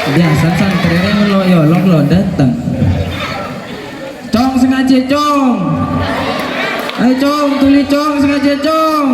Biasa santrinya lo yolong lo datang. Cong sengaja cong. Ayo cong, tuli cong sengaja cong.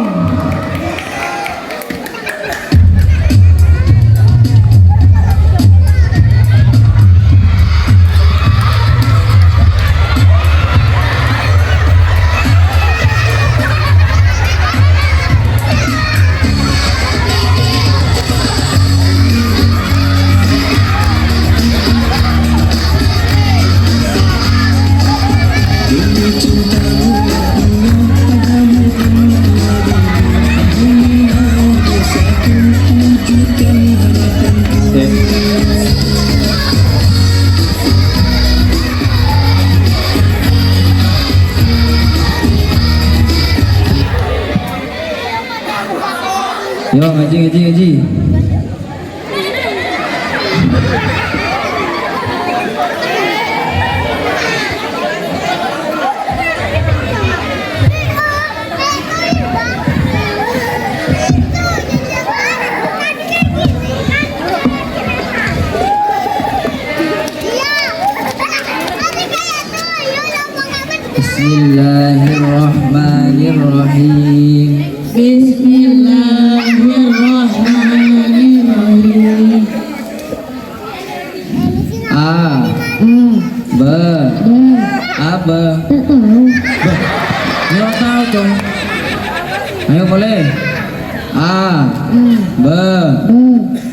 Yo ngaji. Bismillahirrahmanirrahim. Bismillahirrahmanirrahim. A B apa? Nggak tahu dong. Ayo boleh. A B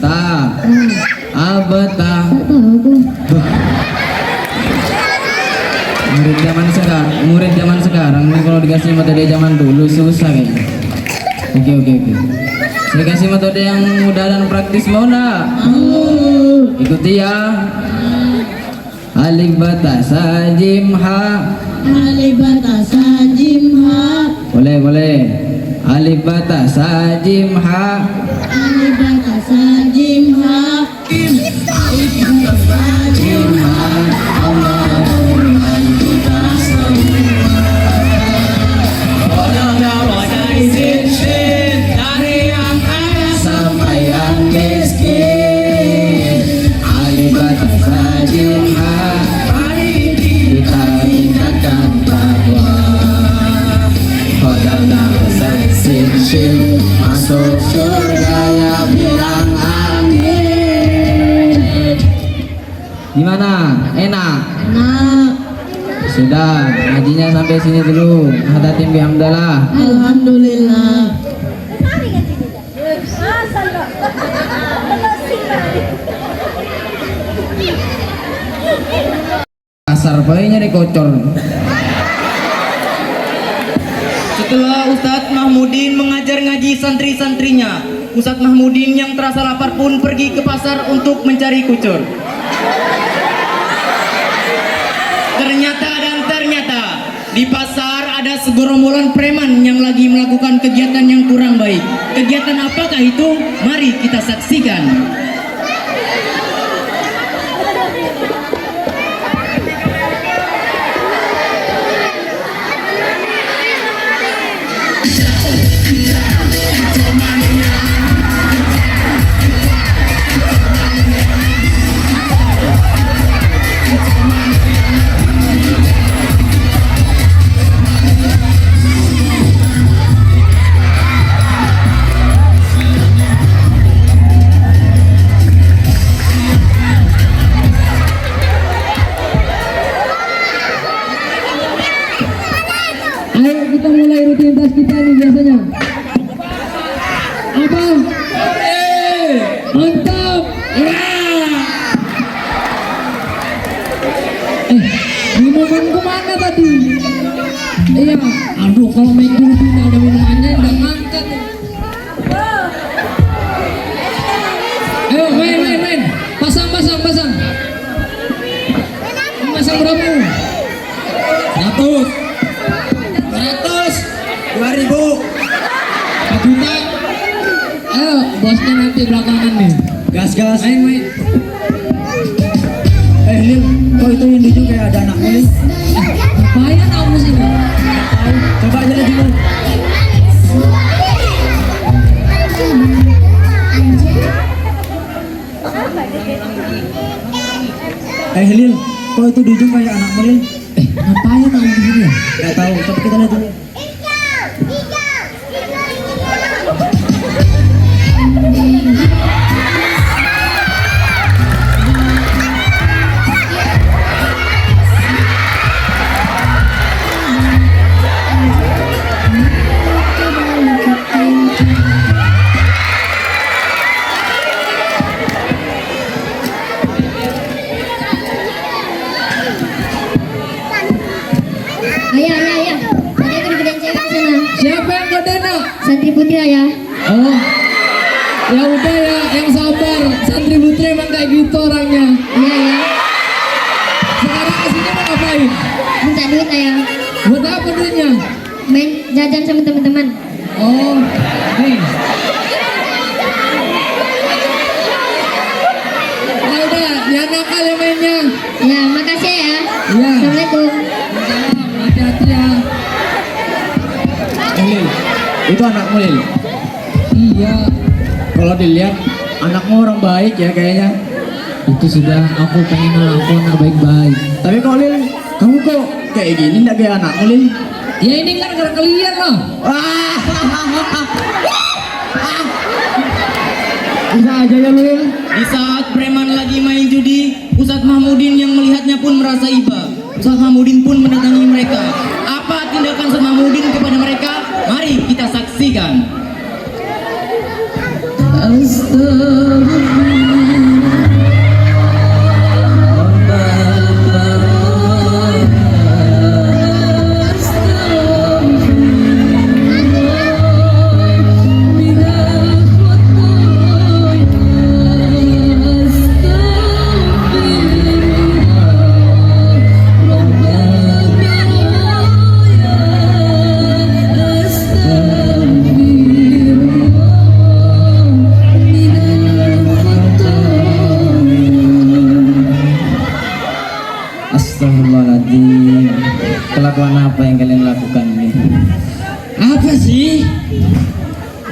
ta abeta. Murid zaman sekarang nih kalau dikasih metode zaman dulu susah kayaknya. Oke. Saya kasih metode yang mudah dan praktis, mau nggak? Ikuti ya. Alif batasa jim ha. Alif batasa jim ha. Boleh. Alif batasa jim ha. Alif batasa jim ha. Jim ha. Masuk surga ya bilang amin. Gimana? Enak? Sudah, ngajinya sampai sini dulu. Hadatim bihamdalah. Alhamdulillah. Kasar bayinya dikocor. Setelah Ustadz Mahmudin mengajar ngaji santri-santrinya, Ustadz Mahmudin yang terasa lapar pun pergi ke pasar untuk mencari kucur. Ternyata di pasar ada segerombolan preman yang lagi melakukan kegiatan yang kurang baik. Kegiatan apakah itu? Mari kita saksikan. Ayo kita mulai rutinitas kita nih biasanya. Apa? Mantap. Minuman kemana tadi? Iya. Aduh, kalau main dulu tidak ada minumannya udah ngangkat. Ayo main. Pasang. Pasang berapa? 100. 2000. 1 juta. Ayo, bosnya nanti belakangan nih. Gas. Main. Lil, kok itu yang lucu kayak ada anaknya nih? Ngapain kamu sih? Coba aja dulu. Lil, kok itu di ujung kayak anak Lil? Ngapain aku di sini ya? Gak tahu, tapi kita lihat dulu. Ayah, ayah, ayah. Tadi aku digedein cewek di sana. Siapa yang kode nak? Santri putri ayah. Oh, ya udah ya, yang sabar. Santri putri emang kayak gitu orangnya. Iya ya. Sekarang kesini mau ngapain? Minta duit ayah. Buat apa duitnya? Main jajan sama teman-teman. Oh, nih. Ya udah, jangan nakal ya mainnya. Ya, makasih ya. Iya. Assalamualaikum. Hati-hati ya. Lil, itu anakmu Lil. Iya, Kalau dilihat, anakmu orang baik ya kayaknya. itu sudah aku pengen aku anak baik-baik. Tapi kok Lil, kamu kok kayak gini nggak kayak anakmu Lil? Ya ini kan karena kalian lah. Wah, bisa aja ya Lil. Di saat preman lagi main judi, Ustadz Mahmudin yang melihatnya pun merasa iba. Ustadz Mahmudin pun mendatangi mereka. Apa tindakan Ustadz Mahmudin kepada mereka? Mari kita saksikan. Astagfirullahaladzim. Kelakuan apa yang kalian lakukan ini? Apa sih?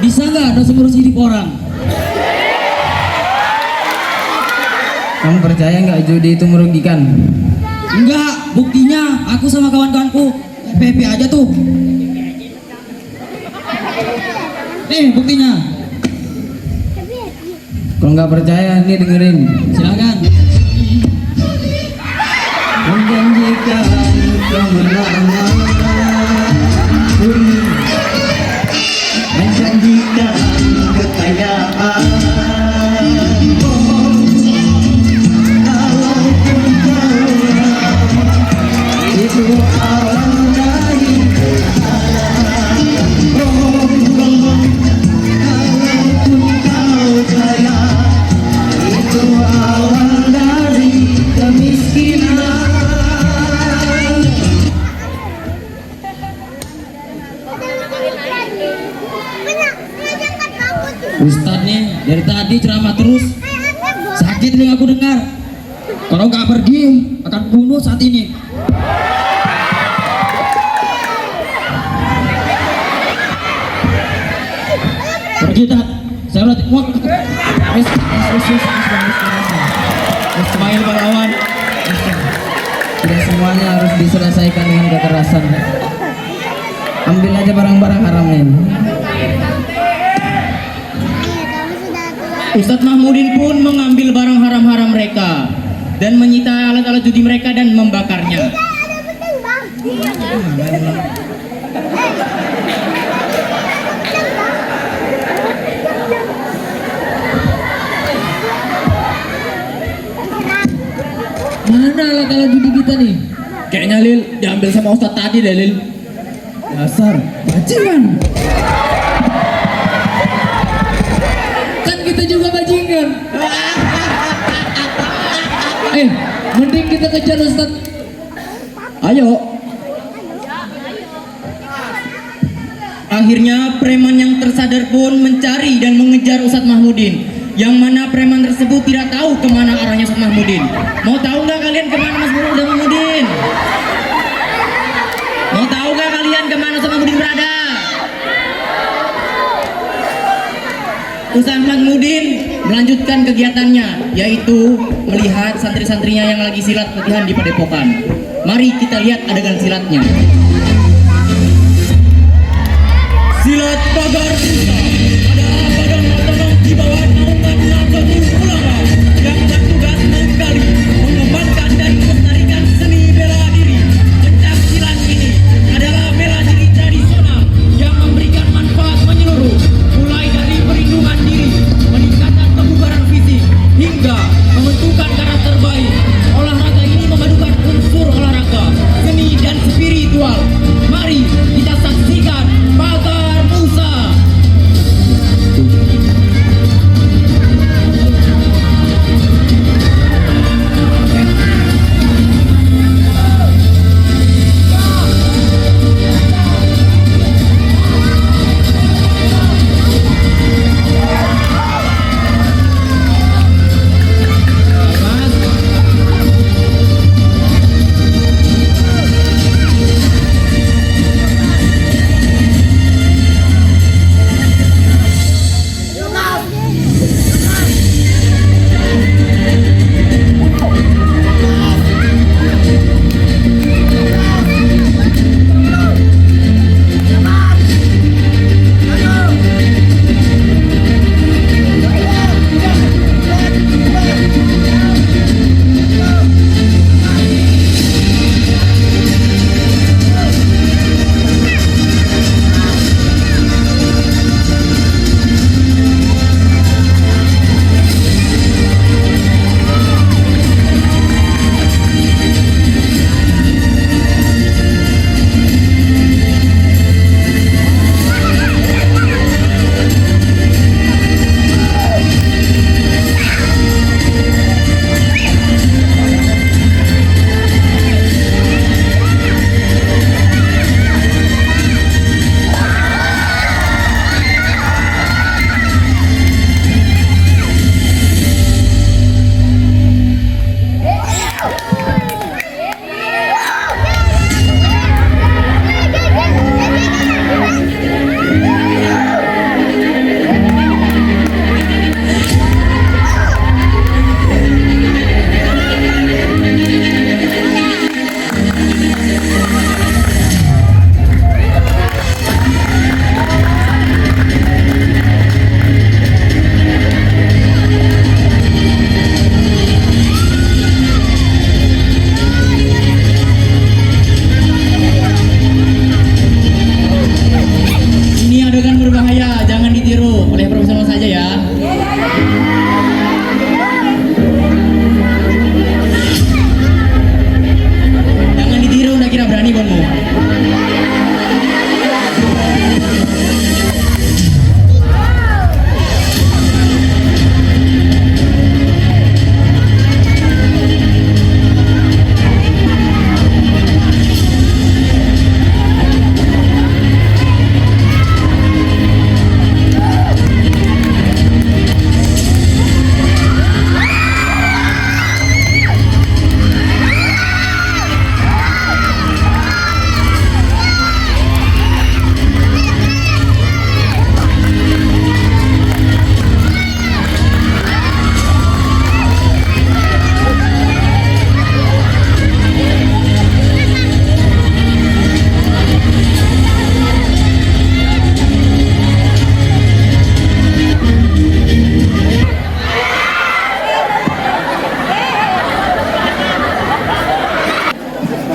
Bisa nggak ada ngurus hidup orang? Kamu percaya nggak judi itu merugikan? Enggak, buktinya aku sama kawan-kawanku PP aja tuh. Nih buktinya. Kalau nggak percaya, nih dengerin. Silakan. Menjanjikan kemenangan, menjanjikan kekayaan. Kalaupun kau itu awal dari kalaupun kau kaya, itu awal dari kemiskinan. Ustadz nih dari tadi ceramah terus, sakit nih aku dengar. Kalau nggak pergi akan bunuh saat ini. Pergi tat, saya udah muak. Ismail pahlawan. Tidak semuanya harus diselesaikan dengan kekerasan. Ambil aja barang-barang haramnya ini. Ustadz Mahmudin pun mengambil barang haram-haram mereka dan menyita alat-alat judi mereka dan membakarnya. Mana alat-alat judi kita nih? Kayaknya Lil diambil sama Ustadz tadi deh Lil. Dasar Bajingan. Kan kita juga bajingan. Mending kita kejar Ustadz. Ayo. Akhirnya preman yang tersadar pun mencari dan mengejar Ustadz Mahmudin. Yang mana preman tersebut tidak tahu kemana arahnya Ustadz Mahmudin. Mau tahu nggak kalian kemana Mas Ustadz Mahmudin? Mau tahu nggak kalian kemana Ustadz Mahmudin berada? Ustadz Mahmudin melanjutkan kegiatannya, yaitu melihat santri-santrinya yang lagi silat latihan di padepokan. Mari kita lihat adegan silatnya. Silat pagar Musa adalah badan otonom di bawah naungan Nahdlatul Ulama yang bertugas menggali, mengembangkan dan melestarikan seni bela diri. Pencak silat ini adalah bela diri tradisional yang memberikan manfaat menyeluruh, mulai dari perlindungan diri, meningkatkan kebugaran fisik, hingga membentukkan karakter baik. Olahraga ini memadukan unsur olahraga, seni dan spiritual. Mari kita saksikan pagar Musa.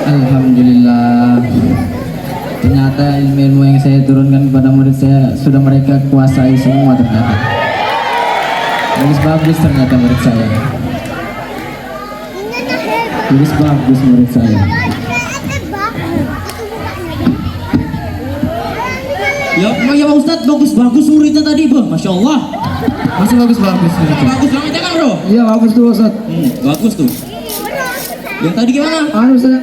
Alhamdulillah, ternyata ilmu yang saya turunkan kepada murid saya sudah mereka kuasai semua ternyata. Bagus ternyata murid saya. Bagus murid saya. Ya Pak Ustadz, bagus muridnya tadi, Bang. Masya Allah. Masih bagus muridnya. Bagus banget ya kan, Bro? Iya bagus tuh Ustaz. Bagus tuh. Yang tadi gimana? Ustaz.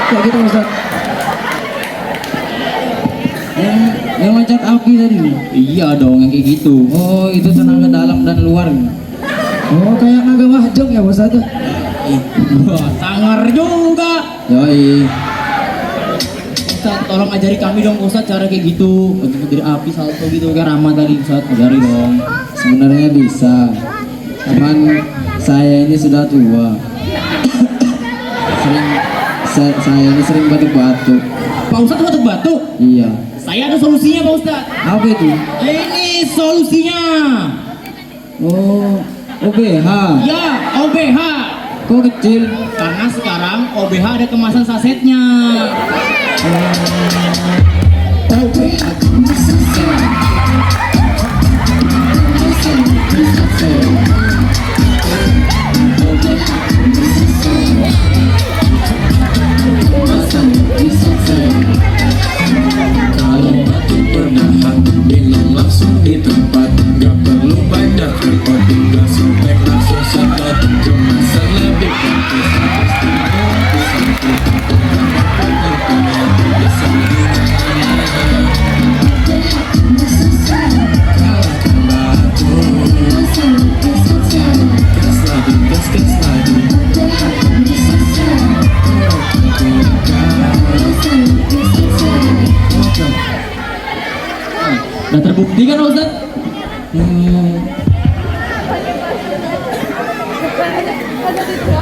Kayak gitu Ustaz. Yang loncat api tadi. Iya dong, yang kayak gitu. Oh, itu tenaga dalam dan luar. Oh kayak naga mahjong ya Ustaz. Wah, sangar juga. Yoi. Ustaz, tolong ajari kami dong Ustaz cara kayak gitu. Begitu dari api salto gitu kayak Rama tadi Ustaz, ajari dong. Sebenarnya bisa, cuman saya ini sudah tua. Saya ini sering batuk-batuk. Pak Ustadz batuk-batuk. Iya. Saya ada solusinya Pak Ustadz. Apa itu? Ini solusinya. Oh, OBH. Ya, OBH. Kok kecil? Karena sekarang OBH ada kemasan sasetnya. Kalau batuk berdahak, minum langsung di tempat. Gak perlu banyak repot, tinggal sobek langsung sedot. Kemasan lebih praktis, Udah terbukti kan Pak Ustadz?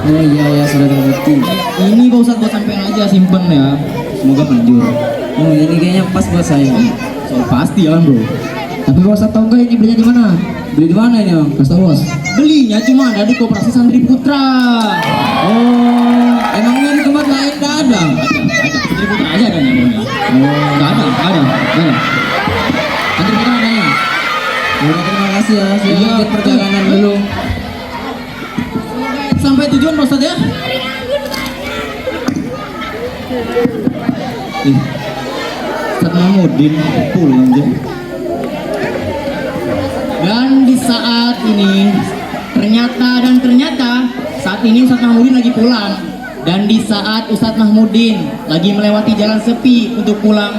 Oh iya ya, sudah terbukti. Ini Pak Ustadz buat sampein aja, simpen ya. Semoga manjur. Oh ini kayaknya pas buat saya. So pasti ya kan bro. Tapi Bos tahu nggak ini belinya di mana? Beli di mana ini, Om? Kasih tahu Bos. Belinya cuma ada di Koperasi Santri Putra. Oh, emangnya di tempat lain nggak ada? Santri Putra aja adanya bro. Nggak ada. Santri Putra adanya. Udah, terima kasih ya. Saya Iya. lanjut perjalanan dulu. Sampai tujuan Pak Ustadz ya. Ustadz Mahmudin pulang aja. Dan di saat ini ternyata saat ini Ustadz Mahmudin lagi pulang. Dan di saat Ustadz Mahmudin lagi melewati jalan sepi untuk pulang,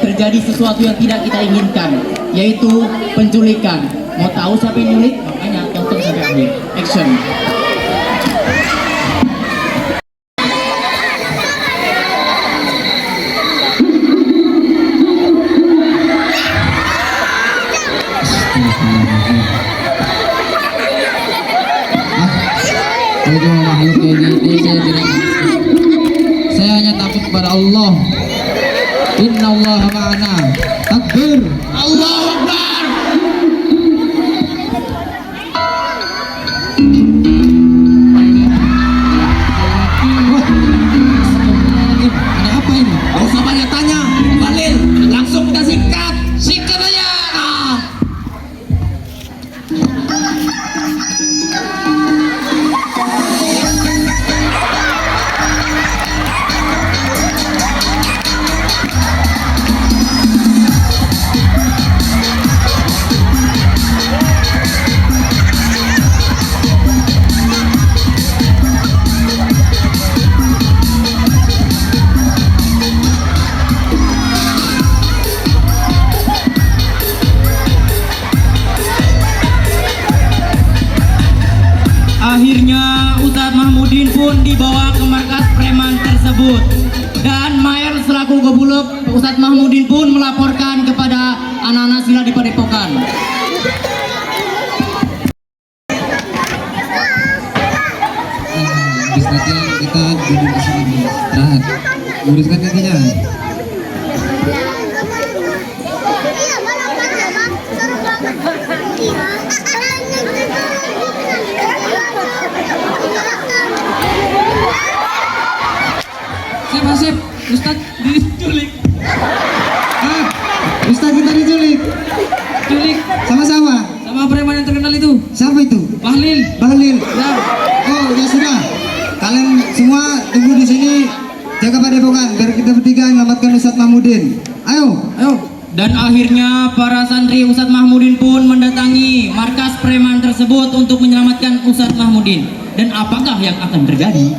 terjadi sesuatu yang tidak kita inginkan, yaitu penculikan. Mau tahu siapa yang nyulik? Makanya tonton sampai akhir. Action. Kalau cuma makhluk kayak gini saya tidak. Saya hanya takut kepada Allah. Inna Allah ma'ana. Takbir. Allahu Akbar. Ada apa ini? Gak usah banyak tanya, Balil, langsung kita sikat aja. Akhirnya Ustadz Mahmudin pun dibawa ke markas preman tersebut. Dan Mayer selaku Gobulok, Ustadz Mahmudin pun melaporkan kepada anak-anak sila di Padepokan. Habis latihan kita duduk di sini istirahat. Luruskan kakinya. Sip, Ustadz diculik. Ustaz kita diculik. Culik Sama-sama. sama preman yang terkenal itu. Siapa itu? Bahlil. Bahlil. Ya. Oh ya sudah. Kalian semua tunggu di sini. Jaga Padepokan biar kita bertiga menyelamatkan Ustadz Mahmudin. Ayo. Dan akhirnya para santri Ustadz Mahmudin pun mendatangi markas preman tersebut untuk menyelamatkan Ustadz Mahmudin. Dan apakah yang akan terjadi?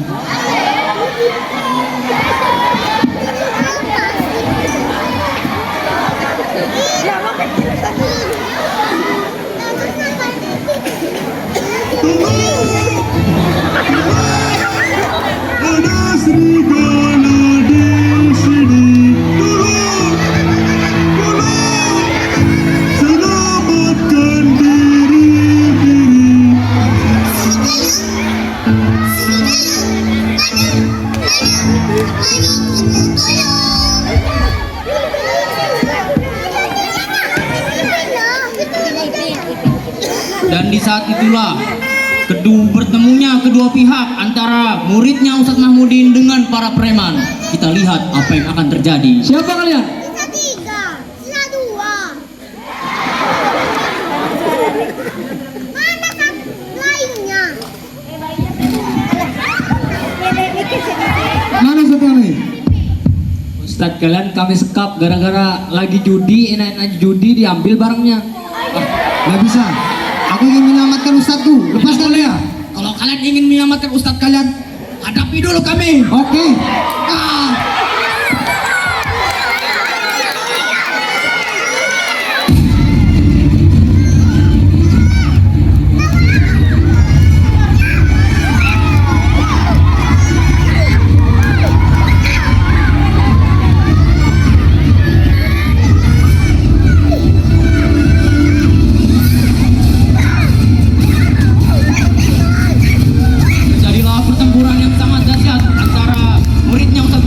ada serigala di sini. Tolong, selamatkan diri. saat itulah bertemunya kedua pihak antara muridnya Ustadz Mahmudin dengan para preman. Kita lihat apa yang akan terjadi. Siapa kalian? Sisa 3, sisa 2. Mana kan lainnya? Mana satu ini? Ustadz, kalian kami sekap gara-gara lagi judi, enak-enak judi diambil barangnya. Gak bisa. Aku ingin menyelamatkan Ustadku. Lepaskan dia. Kalau kalian ingin menyelamatkan Ustadz kalian, hadapi dulu kami. Oke. Terjadilah pertempuran yang sangat dahsyat antara muridnya Ustadz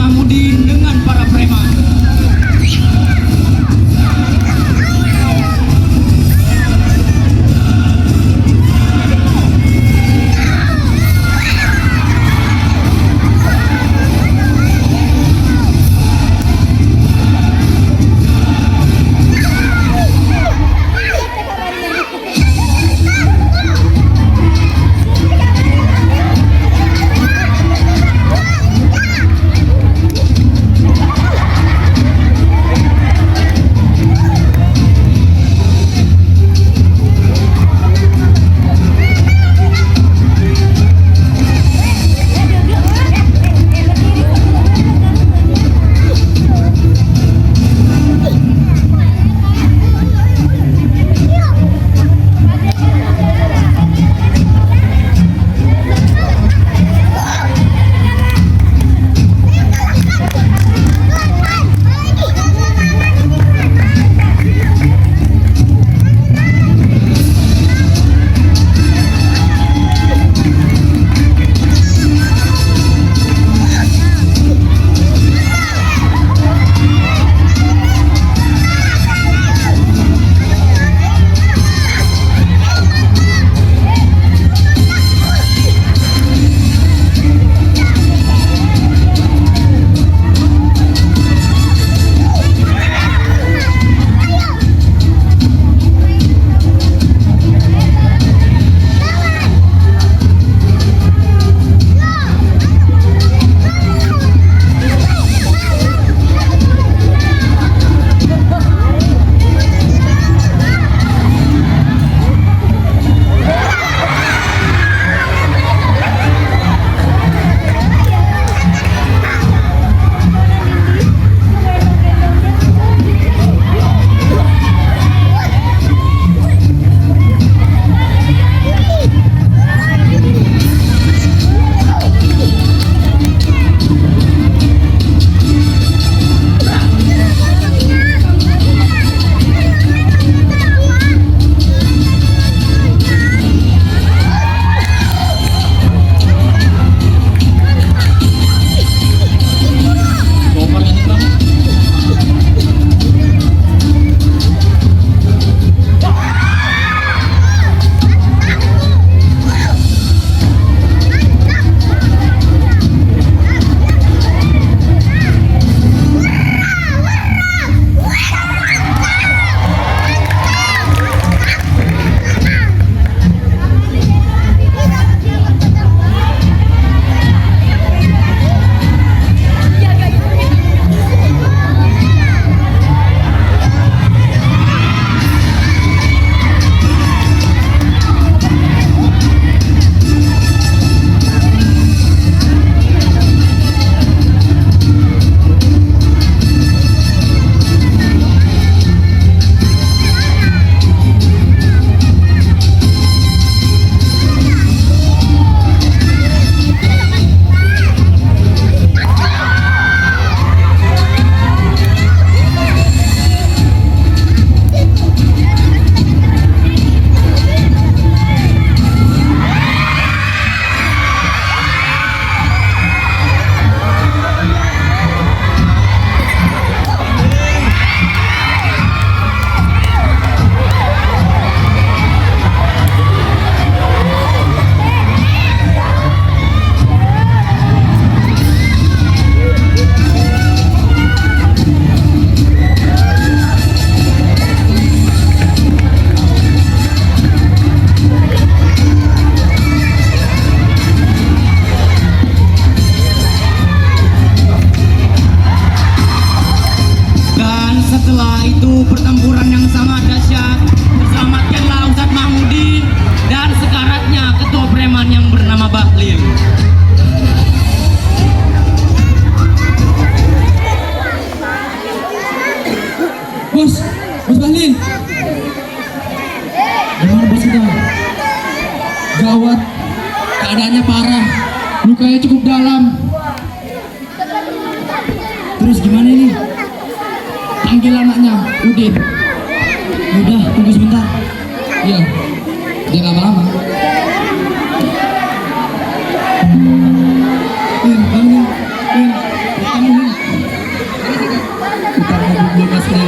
Keadaannya parah, lukanya cukup dalam. Terus gimana ini? Panggil anaknya, Udin. Udah, tunggu sebentar. Iya, dia lama-lama. Bangun, kamu nih. Kita mau bebas nih.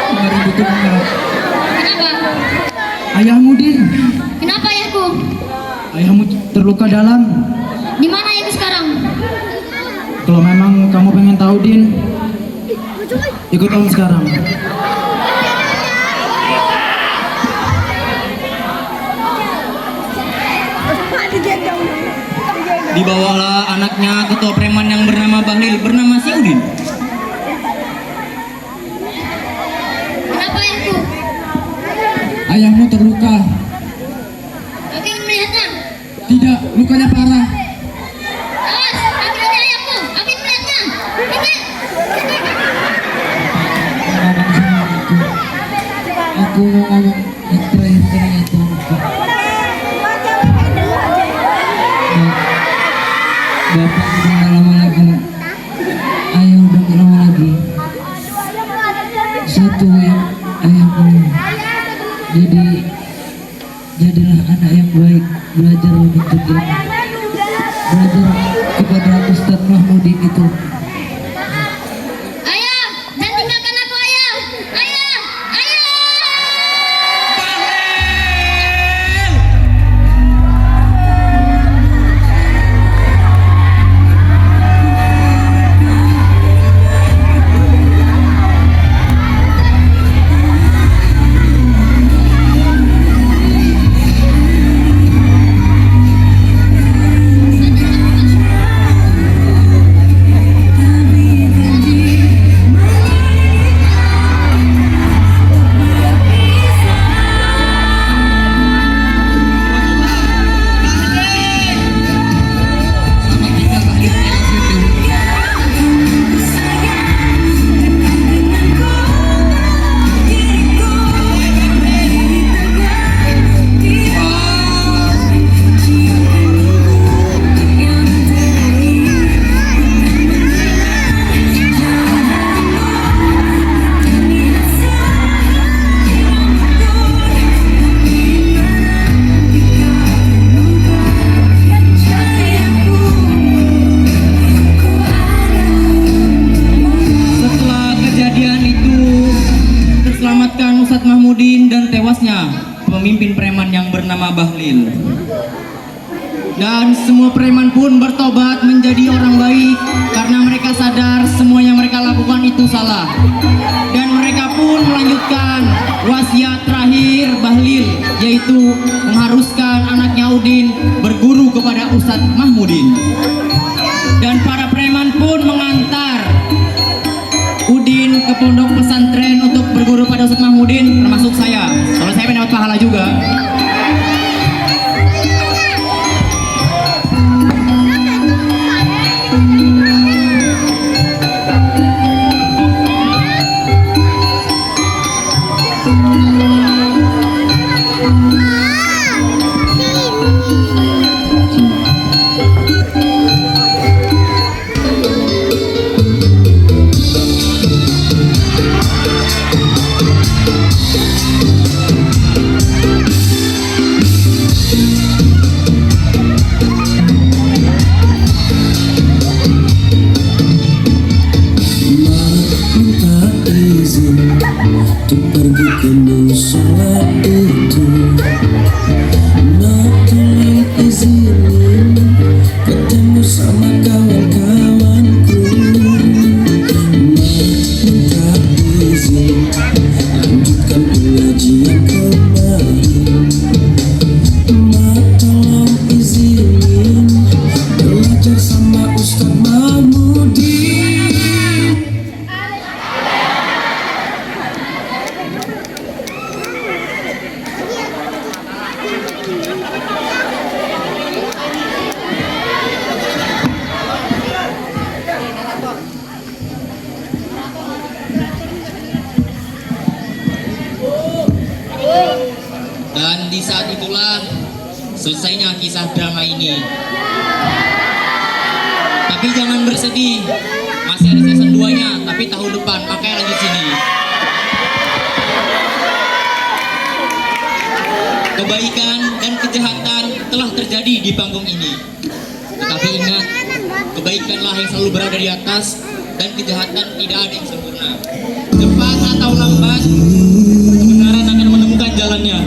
Kemarin butuh kamu. Kenapa? Ayahmu, Din. Kenapa ayahku? Ayahmu terluka dalam. Di mana ayahku sekarang? Kalau memang kamu pengen tahu, Din, ikut om sekarang. Dibawalah anaknya ketua preman yang bernama Bahlil, bernama si Udin. Kenapa ayahku? Ayahmu terluka. Aku ingin melihatnya. Tidak, lukanya parah. Awas, aku ini ayahku. Aku ingin melihatnya. Ini. Aku mau ngomong yang terakhir kali ya Tuanku. Bapak udah gak lama lagi. Ayah udah gak lama lagi. Satu yang ayahku. Jadilah anak yang baik. Belajar untuk ilmu. Belajar kepada Ustadz Mahmudin itu. Ayah, jangan tinggalkan aku ayah. Ayah, ayah. Setelah kejadian itu, terselamatkan Ustadz Mahmudin dan tewasnya pemimpin preman yang bernama Bahlil. Dan semua preman pun bertobat menjadi orang baik karena mereka sadar semua yang mereka lakukan itu salah. Dan mereka pun melanjutkan wasiat terakhir Bahlil, yaitu mengharuskan anaknya Udin berguru kepada Ustadz Mahmudin. Dan para preman pun mengantar Udin ke pondok pesantren untuk berguru pada Ustadz Mahmudin, termasuk saya. Soalnya saya mendapat pahala juga. selesainya kisah drama ini. Tapi jangan bersedih, masih ada season 2-nya, tapi tahun depan, makanya lanjut sini. Kebaikan dan kejahatan telah terjadi di panggung ini. Tetapi ingat, kebaikanlah yang selalu berada di atas dan kejahatan tidak ada yang sempurna. Cepat atau lambat, kebenaran akan menemukan jalannya.